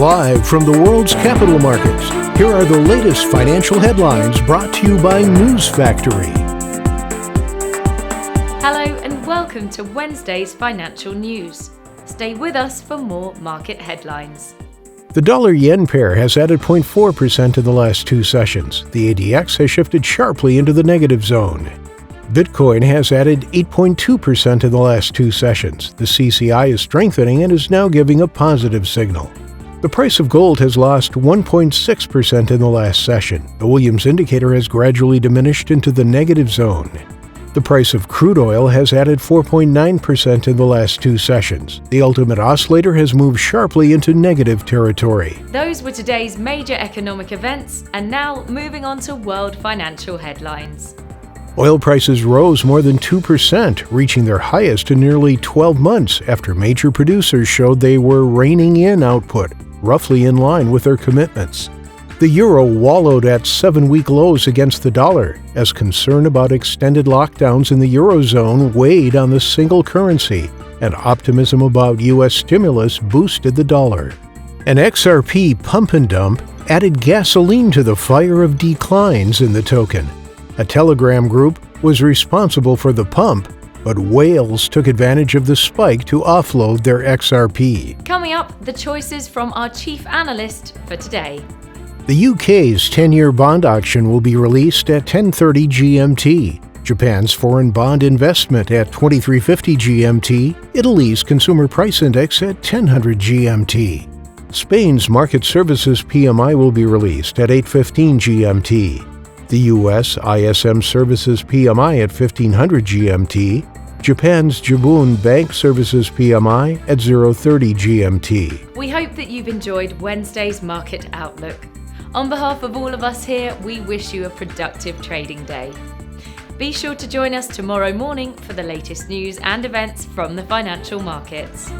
Live from the world's capital markets, here are the latest financial headlines brought to you by News Factory. Hello and welcome to Wednesday's financial news. Stay with us for more market headlines. The dollar-yen pair has added 0.4% in the last two sessions. The ADX has shifted sharply into the negative zone. Bitcoin has added 8.2% in the last two sessions. The CCI is strengthening and is now giving a positive signal. The price of gold has lost 1.6% in the last session. The Williams indicator has gradually diminished into the negative zone. The price of crude oil has added 4.9% in the last two sessions. The ultimate oscillator has moved sharply into negative territory. Those were today's major economic events, and now moving on to world financial headlines. Oil prices rose more than 2%, reaching their highest in nearly 12 months after major producers showed they were reining in output, roughly in line with their commitments. The euro wallowed at 7-week lows against the dollar, as concern about extended lockdowns in the eurozone weighed on the single currency, and optimism about U.S. stimulus boosted the dollar. An XRP pump and dump added gasoline to the fire of declines in the token. A Telegram group was responsible for the pump, but whales took advantage of the spike to offload their XRP. Coming up, the choices from our chief analyst for today. The UK's 10-year bond auction will be released at 10:30 GMT. Japan's foreign bond investment at 2350 GMT. Italy's consumer price index at 1000 GMT. Spain's market services PMI will be released at 8:15 GMT. The U.S. ISM Services PMI at 1500 GMT, Japan's Jibun Bank Services PMI at 0:30 GMT. We hope that you've enjoyed Wednesday's market outlook. On behalf of all of us here, we wish you a productive trading day. Be sure to join us tomorrow morning for the latest news and events from the financial markets.